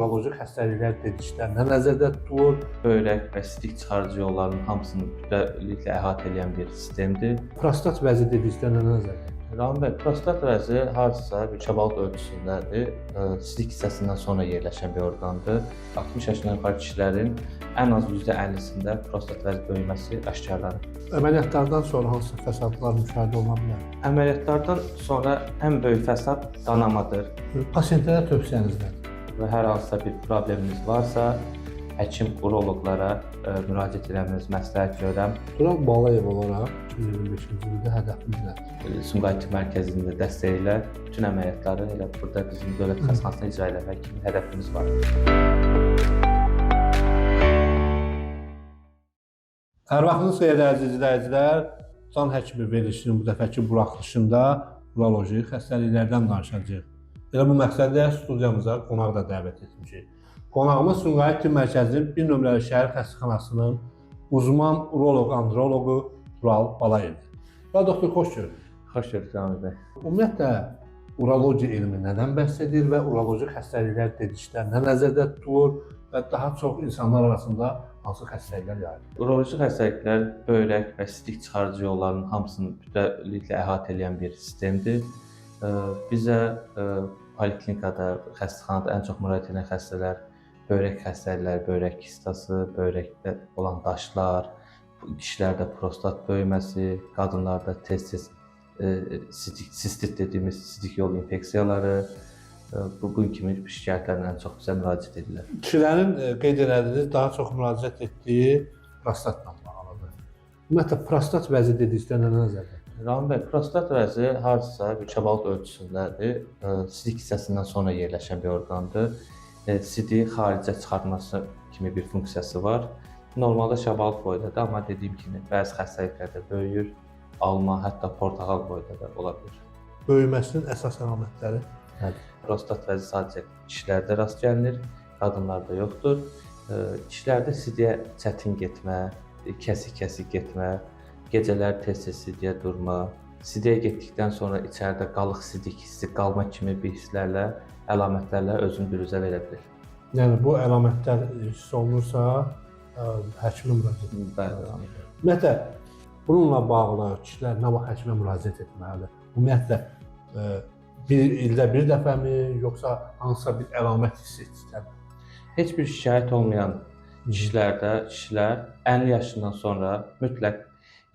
uroloji xəstəliklər dediklərində nəzərdə tutulur. Böyrək və sidik çıxarıcı yollarının hamısını bütünlüklə əhatə edən bir sistemdir. Prostat vəzi dediklərində nə nəzərdə tutulur? Rami bəy, prostat vəzi hansısa bir çabalıq ölçüsündədir. Sidik hissəsindən sonra yerləşən bir orqandır. 60 yaşından yuxarı kişilərin ən az %50-sində prostat vəzi böyüməsi aşkarlanır. Əməliyyatlardan sonra hansı fəsadlar müşahidə oluna bilər? Əməliyyatlardan sonra ən böyük fəsad qanamadır. Pasientlərə tövsiyəniz nədir? Və hər hansısa bir probleminiz varsa, həkim, uroloqlara müraciət etməyinizi məsləhət görürəm. Turan Balayev olaraq 2025-ci ildə hədəfimiz nədir? Sumqayıt mərkəzində dəstəyi ilə bütün əməliyyatları elə burada bizim dövlət xəstəxanasında icra etmək kimi hədəfimiz var. Hər vaxtınız xeyir əziz izləyicilər. Can həkimi verilişinin bu dəfəki buraxılışında uroloji xəstəliklərdən danışacağıq. Elə bu məqsədlə studiyamıza qonaq da dəvət etmişik. Qonağımız Sumqayıt mərkəzinin 1 nömrəli şəhər xəstəxanasının uzman uroloq-androloqu Tural Balayevdir. Və doktor, xoş gördük. Xoş gördük Rami bəy. Ümumiyyətlə, urologiya elmi nədən bəhs edir və uroloji xəstəliklər dediklərində nəzərdə tutulur və daha çox insanlar arasında hansı xəstəliklər yayılır? Uroloji xəstəliklər böyrək və sidik çıxarıcı yollarının hamısını bütünlüklə əhatə edən bir sistemdir. Bizə poliklinikada, xəstəxanada ən çox müraciət edən xəstələr böyrək xəstəlikləri, böyrək kistası, böyrəkdə olan daşlar, kişilərdə prostat böyüməsi, qadınlarda tez-tez sistit dediyimiz sidik yolu infeksiyaları, bu kimi şikayətlərlə ən çox bizə müraciət edirlər. Kişilərin qeyd etdiyiniz daha çox müraciət etdiyi prostatla bağlıdır. Ümumiyyətlə, prostat vəzi dediklərində nə nəzərdə? Rami bəy, prostat vəzi hansısa bir çabalıq ölçüsündədir. Sidik hissəsindən sonra yerləşən bir orqandır. Sidiyi xaricə çıxartması kimi bir funksiyası var. Normalda şabalıq boydadır, amma dediyim kimi bəzi xəstəliklərdə böyüyür, alma, hətta portağal boyda da ola bilər. Böyüməsinin əsas əlamətləri nədir? Prostat vəzi sadəcə kişilərdə rast gəlinir, qadınlarda yoxdur. Kişilərdə sidiyə çətin getmə, kəsik-kəsik getmə, gecələr tez-tez sidiyə durma, sidiyə getdikdən sonra içəridə qalıq sidik hissi, qalma kimi bir hisslərlə, əlamətlərlə özünü büruzə verə bilir. Yəni, bu əlamətlər hiss olunursa, həkimə müraciət edir. Bəli. Ümumiyyətlə, bununla bağlı kişilər nə vaxt həkimə müraciət etməlidir? Ümumiyyətlə, bir ildə bir dəfəmi, yoxsa hansısa bir əlamət hiss etdiklərmi? Heç bir şikayət olmayan kişilər 50 yaşından sonra mütləq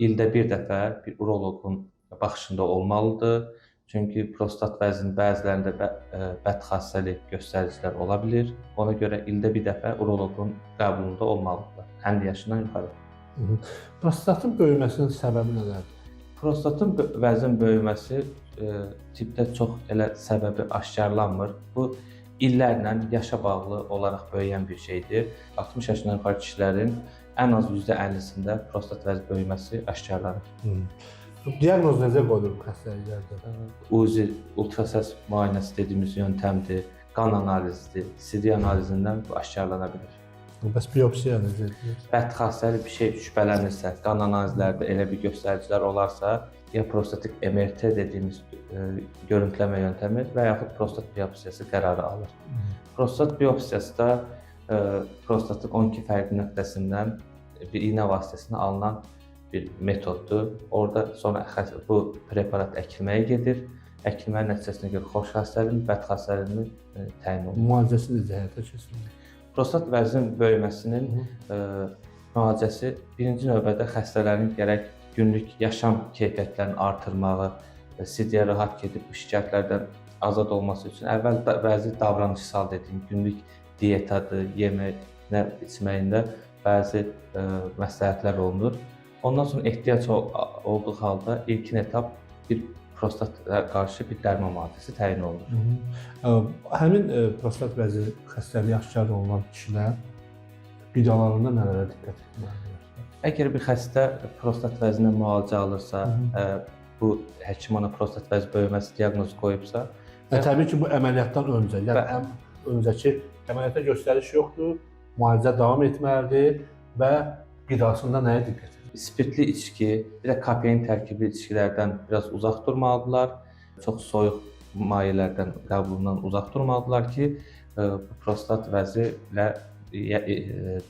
ildə bir dəfə bir uroloqun baxışında olmalıdır. Çünki prostat vəzinin bəzilərində bədxassəli göstəricilər ola bilir. Ona görə ildə bir dəfə uroloqun qəbulunda olmalıdır, 50 yaşından yuxarı. Prostatın böyüməsinin səbəbi nələrdir? Prostatın vəzin böyüməsi tibbdə çox elə səbəbi aşkarlanmır. Bu illərlə yaşa bağlı olaraq böyüyən bir şeydir. 60 yaşından yuxarı kişilərin ən az %50-sində prostat vəzi böyüməsi aşkarlanır. Diaqnoz necə qoyulur bu xəstəliklərdə? UZI, ultrasəs müayinəsi dediyimiz yöntəmdir, qan analizidir, sidik analizindən bu aşkarlana bilir. Bəs biopsiya necə edilir? Bədxassəli bir şey şübhələnirsə, qan analizlərdə elə bir göstəricilər olarsa, ya prostatik MRT dediyimiz görüntüləmə yöntəmi və yaxud prostat biopsiyası qərarı alır. Prostat biopsiyası da prostatın 12 fərqli nöqtəsindən bir iynə vasitəsilə alınan bir metoddur. Orada sonra bu preparat əkilməyə gedir. Əkilmənin nəticəsinə görə xoş xəstəliyin, bəd xəstəliyinin təyin olunur. Müalicəsi necə həyata keçirilir? Prostat vəzinin böyüməsinin müalicəsi birinci növbədə xəstələrin gərək günlük yaşam keyfiyyətlərini artırmağı, sidiyə rahat gedib bu şikayətlərdən azad olması üçün əvvəl bəzi davranışsal dediyim günlük diyetadır, yemək, içməyində bəzi məsləhətlər olunur. Ondan sonra ehtiyac olduğu halda ilkin etap bir prostata qarşı bir dərman maddəsi təyin olunur. Həmin prostat vəzi xəstəliyi aşkar olunan kişilər qidalarında nələrə diqqət etməlidirlər? Əgər bir xəstə prostat vəzinə müalicə alırsa, bu həkim ona prostat vəzi böyüməsi diaqnozu qoyubsa, təbii ki, bu əməliyyatdan öncə, yəni öncəki əməliyyata göstəriş yoxdur, müalicə davam etməlidir və qidasında nəyə diqqət edir? Spirtli içki, bir də kofein tərkibli içkilərdən biraz uzaq durmalıdırlar. Çox soyuq mayelərdən qəbulundan uzaq durmalıdırlar ki, bu prostat vəzi ilə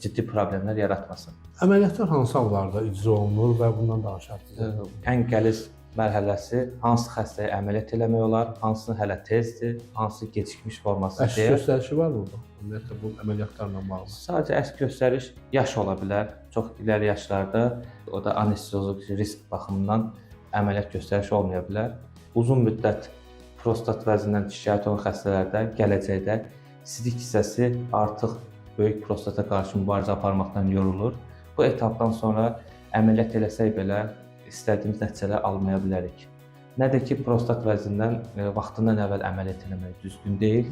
ciddi problemlər yaratmasın. Əməliyyatlar hansı hallarda icra olunur və bundan danışarsınız? Ən qəliz mərhələsi hansı xəstəyə əməliyyat eləmək olar, hansı hələ tezdir, hansı gecikmiş forması Əks göstərişi var burada. Ümumiyyətlə bu əməliyyatlarla bağlı. Sadəcə əks göstəriş yaş ola bilər. Çox ileri yaşlarda o da anestezioloji risk baxımından əməliyyat göstərişi olmaya bilər. Uzun müddət prostat vəzindən şikayət olan xəstələrdə gələcəkdə sidik hissəsi artıq böyük prostata qarşı mübarizə aparmaqdan yorulur. Bu etapdan sonra əməliyyat eləsək belə istədiyimiz nəticələr almaya bilərik. Nədir ki, prostat vəzindən vaxtından əvvəl əməliyyat eləmək düzgün deyil.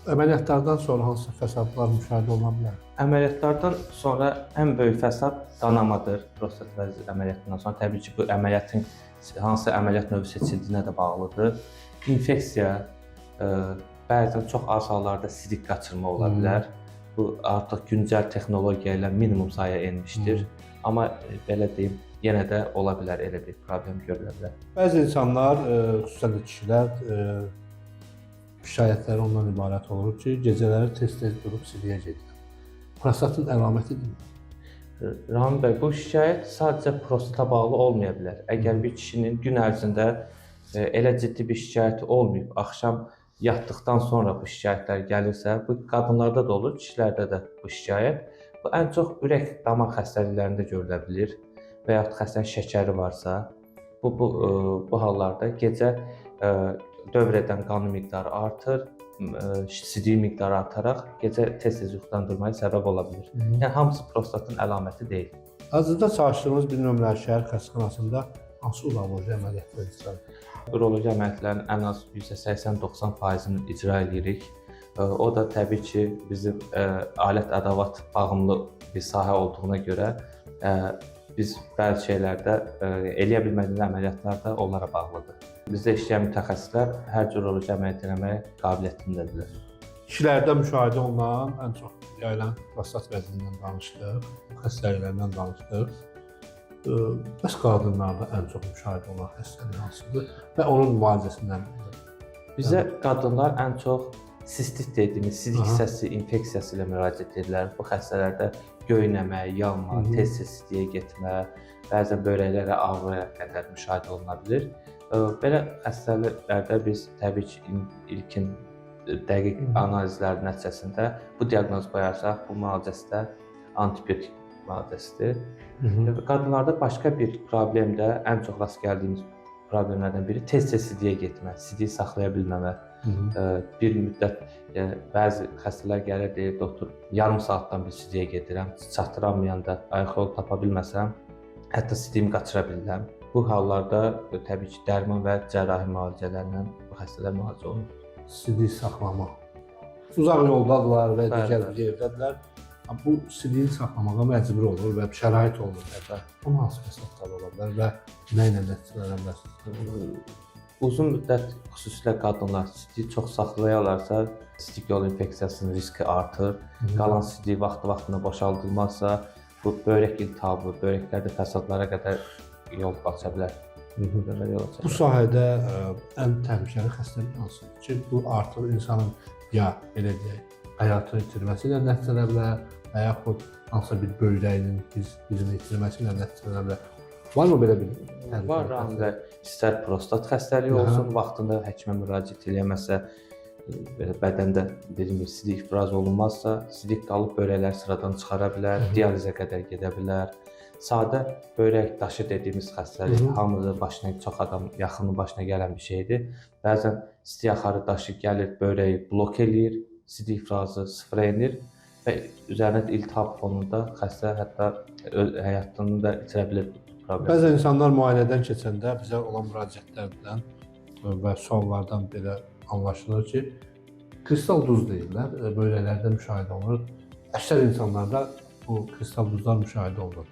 Əməliyyatlardan sonra hansı fəsadlar müşahidə oluna bilər? Əməliyyatlardan sonra ən böyük fəsad qanamadır. Prostat vəzi əməliyyatından sonra təbii ki, bu əməliyyatın hansı əməliyyat növü seçildiyinə də bağlıdır. İnfeksiya, bəzən çox az hallarda sidik qaçırma ola bilər. Bu artıq güncəl texnologiya ilə minimum sayəyə enmişdir. Amma belə deyim, yenə də ola bilər elə bir problem görülə bilər. Bəzi insanlar, xüsusən də kişilər, şikayətləri ondan ibarət olur ki, gecələri tez-tez durub siliyə gedir. Prostatın əlamətidir. Rahim bəy, bu şikayət sadəcə prostata bağlı olmaya bilər. Əgər bir kişinin gün ərzində elə ciddi bir şikayəti olmayıb, axşam yatdıqdan sonra bu şikayətlər gəlirsə, bu qadınlarda da olur, kişilərdə də bu şikayət. Bu ən çox ürək-damar xəstəliklərində görülə bilir və yaxud xəstənin şəkəri varsa, bu hallarda gecə dövr edən qanın miqdarı artır, sidiyi miqdarı artaraq gecə tez-tez yuxudan durmaya səbəb ola bilir. Yəni hamısı prostatın əlaməti deyil. Hazırda çalışdığınız bir nömrəli şəhər xəstəxanasında hansı uroloji əməliyyatlar icra edilir? Uroloji əməliyyatların ən az %80-90%-ni icra edirik. O da təbii ki, bizim alət-ədavat bağımlı bir sahə olduğuna görə biz bəzi şeylərdə eləyə bilmədiyimiz əməliyyatlar da onlara bağlıdır. Bizdə işləyən mütəxəssislər hər cür uroloji əməliyyat eləməyə qabiliyyətindədirlər. Kişilərdə müşahidə olunan ən çox yayılan prostat vəzindən danışdıq, xəstəliklərdən danışdıq. Bəs qadınlarda ən çox müşahidə olunan xəstəlik hansıdır və onun müalicəsindən? Bizə qadınlar ən çox sistit dediyimiz sidik hissəsi infeksiyası ilə müraciət edirlər. Bu xəstələrdə göynəmə, yanma, tez-tez sidiyə getmə, bəzən böbrəklərə ağrıya qədər müşahidə oluna bilər. Belə xəstəliklərdə biz təbii ki, ilkin dəqiq analizlər nəticəsində bu diaqnoz qoyarsaq, bu müalicəsi də antibiotik müalicəsidir. Qadınlarda başqa bir problem də ən çox rast gəldiyimiz problemlərdən biri tez-tez sidiyə getmə, sidiyi saxlaya bilməmə. Bir müddət bəzi xəstələr gəlir deyir, doktor, yarım saatdan bir sidiyə gedirəm, çatdıramayanda, ayıq yol tapa bilməsəm, hətta sidiyimi qaçıra bilirəm. Bu hallarda təbii ki, dərman və cərrahi müalicələrlə bu xəstələr müalicə olunur. Sidik saxlamaq. Uzaq yoldadırlar və digər bir yerdədirlər. Bu sidiyi saxlamağa məcbur olur və şərait olunur. Bu hansı fəsadlar ola bilər və nə ilə nəticələnə bilər? Uzun müddət xüsusilə qadınlar sidiyi çox saxlayarlarsa, sidik yolu infeksiyasının riski artır. Qalan sidiyi vaxtında boşaldılmazsa, bu böyrək iltihabı, böyrəklərdə fəsadlara qədər yol aça bilər. Bu sahədə ən təhlükəli xəstəlik hansıdır ki, bu artıq insanın ya belə deyək, həyatını itirməsi ilə nəticələnə bilər və yaxud hansısa bir böyrəyinin bizini itirməsi ilə nəticələnə bilər. Varmı belə bir təhlükəli? Var, Rahimdə. İstər prostat xəstəliyi olsun, vaxtında həkimə müraciət eləməsə, bədəndə dediyimiz sidik ifraz olunmazsa, sidik qalıb böbrəklər sıradan çıxara bilər, dializə qədər gedə bilər. Sadə böbrək daşı dediyimiz xəstəlik hamının başına, çox adam yaxının başına gələn bir şeydir. Bəzən sidik axarı daşı gəlir, böbrəyi blok eləyir, sidik ifrazı sıfıra enir və üzərinə iltihab fonunda xəstə hətta həyatını da itirə bilər. Bəzən insanlar müayinədən keçəndə bizə olan müraciətlərdən və suallardan belə anlaşılır ki, kristal duz deyirlər, böbrəklərdə müşahidə olunur. Əksər insanlarda bu kristal duzlar müşahidə olunur.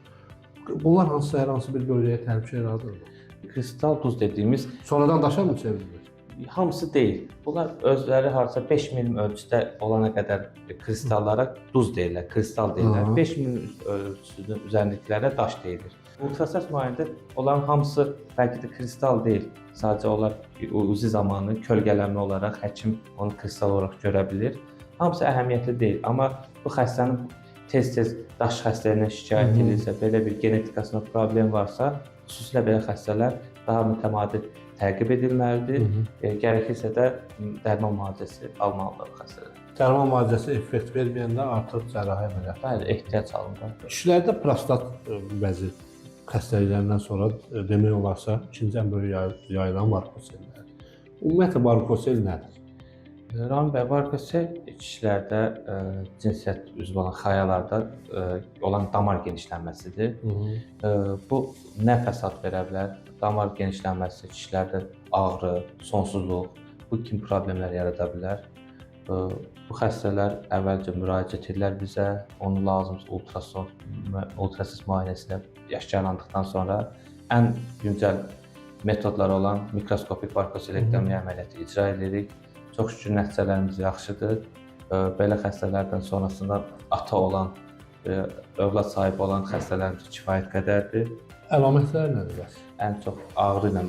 Bunlar hansı bir böbrəyə təhlükə yaradırmı? Kristal duz dediyimiz sonradan daşa mı çevrilir? Hamısı deyil. Bunlar özləri harca 5 mm ölçüdə olana qədər kristallara duz deyirlər, kristal deyirlər. 5 mm ölçüsünün üzərindəkilərə daş deyilir. Ultrasəs müayinədə onların hamısı bəlkə də kristal deyil. Sadəcə onlar uzi zamanı kölgələnmə olaraq həkim onu kristal olaraq görə bilir. Hamısı əhəmiyyətli deyil, amma bu xəstənin tez-tez daş xəstəliyinə şikayət edirsə, belə bir genetikasında problem varsa, xüsusilə belə xəstələr daha mütəmadi təqib edilməlidir. Gərəkirsə də dərman müalicəsi almalıdır xəstələr. Dərman müalicəsi effekt verməyəndə artıq cərrahi əməliyyat. Bəli, ehtiyac alınır. Kişilərdə prostat bəzi xəstəliklərindən sonra demək olarsa ikinci ən böyük yayılan varikosellər. Ümumiyyətlə varikosel nədir? Rami bəy, varikosel kişilərdə cinsiyyət üzvü olan xayalarda olan damar genişlənməsidir. Bu nə fəsad verə bilər? Damar genişlənməsi kişilərdə ağrı, sonsuzluq, bu kimi problemlər yarada bilər. Bu xəstələr əvvəlcə müraciət edirlər bizə, onu lazımsız ultrasəs müayinəsinə yaşlandıqdan sonra ən güncəl metodlar olan mikroskopik varikoselektomiya əməliyyatı icra edirik. Çox şükür nəticələrimiz yaxşıdır. Belə xəstələrdən sonrasında ata olan, övlad sahibi olan xəstələrin kifayət qədərdir. Əlamətlər nədir? Ən çox ağrı ilə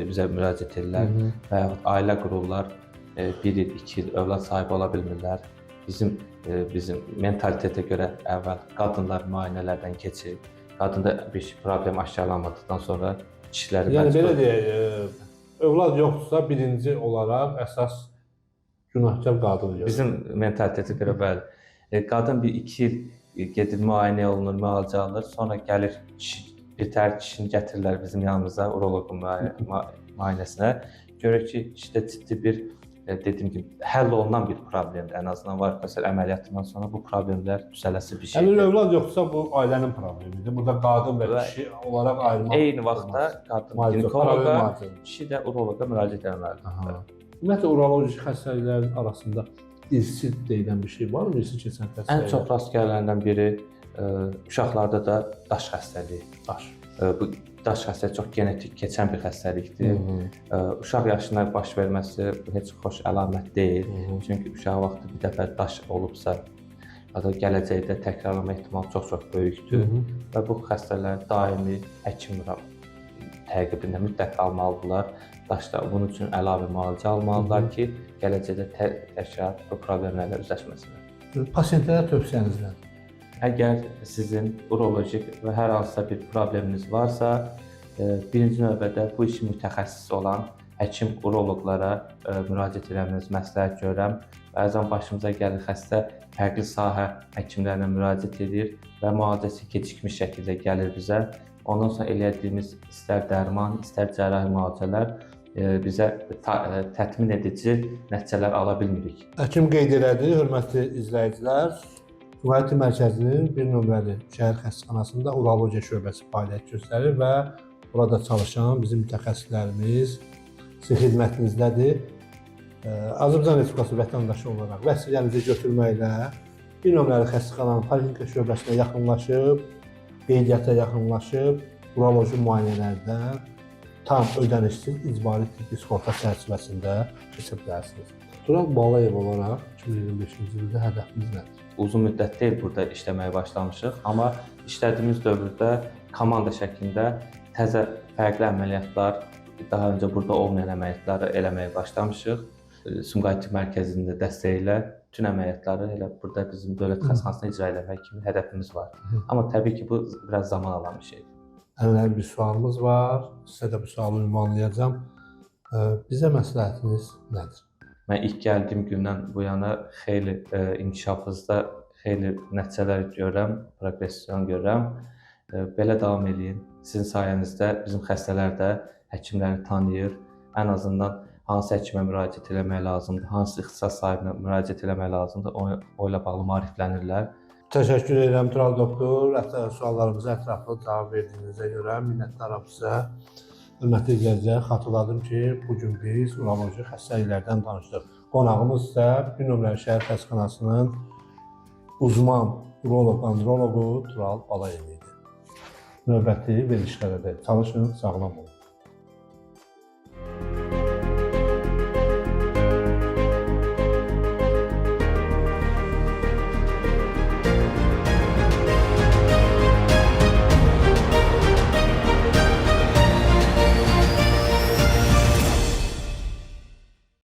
bizə müraciət edirlər və yaxud ailə qururlar. 1 il, 2 il övlad sahibi ola bilmirlər. Bizim mentalitetə görə əvvəl qadınlar müayinələrdən keçir. Qadında bir problem aşkarlanmadıqdan sonra kişiləri... Yəni belə deyək, övlad yoxdursa birinci olaraq əsas günahkar qadın görür. Bizim mentalitetə görə bəli. Qadın 1-2 il gedir müayinə olunur, müalicə alınır, sonra gəlir birtəhər kişini gətirirlər bizim yanımıza uroloqun müayinəsinə. Görək ki, kişidə ciddi bir dediyim kimi həll olunan bir problemdir. Ən azından varikosel əməliyyatından sonra bu problemlər düzələsi bir şeydir. Həmin övlad yoxdursa bu ailənin problemidir. Burada qadın və kişi olaraq ayırmaq. Eyni vaxtda qadın ginekoloqa, kişi də uroloqa müraciət etməlidir. Ümumiyyətlə uroloji xəstəliklərin arasında irsi deyilən bir şey varmı? İrsi keçən xəstəliklər? Ən çox rast gəlinəndən biri uşaqlarda da daş xəstəliyi. Bu daş xəstəliyi çox genetik keçən bir xəstəlikdir. Uşaq yaşında baş verməsi heç xoş əlamət deyil. Çünki uşaq vaxtı bir dəfə daş olubsa, gələcəkdə təkrarlama ehtimalı çox böyükdür və bu xəstələr daimi həkim təqibində mütləq almalıdırlar. Daşlar bunun üçün əlavə müalicə almalıdırlar ki, gələcəkdə təkrar bu problemlərlə üzləşməsinlər. Pasientlərə tövsiyəniz nədir? Əgər sizin urolojik və hər hansısa bir probleminiz varsa, birinci növbədə bu işin mütəxəssisi olan həkim uroloqlara müraciət etməyinizi məsləhət görürəm. Bəzən başımıza gəlir xəstə fərqli sahə həkimlərinə müraciət edir və müalicəsi gecikmiş şəkildə gəlir bizə. Ondan sonra elədiyimiz istər dərman, istər cərrahi müalicələr bizə təmin edici nəticələr ala bilmirik. Həkim qeyd elədi, hörmətli izləyicilər, Sumqayıt mərkəzinin 1 nömrəli şəhər xəstəxanasında urologiya şöbəsi fəaliyyət göstərir və burada çalışan bizim mütəxəssislərimiz sizin xidmətinizdədir. Azərbaycan Respublikası vətəndaşı olaraq vəsilənizi götürməklə 1 nömrəli xəstəxananın poliklinika şöbəsinə yaxınlaşıb, qeydiyyata yaxınlaşıb, uroloji müayinələrdən tam ödənişsiz icbari tibbi sığorta çərçivəsində keçə bilərsiniz. Tural Balayev olaraq 2025-ci ildə hədəfimiz nədir? Uzun müddət deyil burada işləməyə başlamışıq, amma işlədiyimiz dövrdə komanda şəklində təzə fərqli əməliyyatlar, daha öncə burada olmayan əməliyyatları eləməyə başlamışıq. Sumqayıt mərkəzində dəstəyi ilə bütün əməliyyatları elə burada bizim dövlət xəstəxanasında icra etmək kimi hədəfimiz var. Amma təbii ki, bu biraz zaman alan bir şeydir. Ən bir sualımız var, sizə də bu sualı ünvanlayacağam. Bizə məsləhətiniz nədir? Mən ilk gəldiyim gündən bu yana xeyli inkişafınızda xeyli nəticələr görürəm, progression görürəm. Belə davam edin. Sizin sayənizdə bizim xəstələr də həkimləri tanıyır. Ən azından hansı həkimə müraciət etmək lazımdır, hansı ixtisas sahibinə müraciət etmək lazımdır, o ilə bağlı maariflənirlər. Təşəkkür edirəm Tural doktor. Suallarımıza ətraflı cavab verdiyinizə görə minnətdaram sizə. Hörmətli izləyicilər, xatırladım ki, bugün biz uroloji xəstəliklərdən danışdıq. Qonağımız isə 1 nömrəli şəhər xəstəxanasının uzman uroloq-androloqu Tural Balayev idi. Növbəti verilişlərdə çalışın, sağlam olun.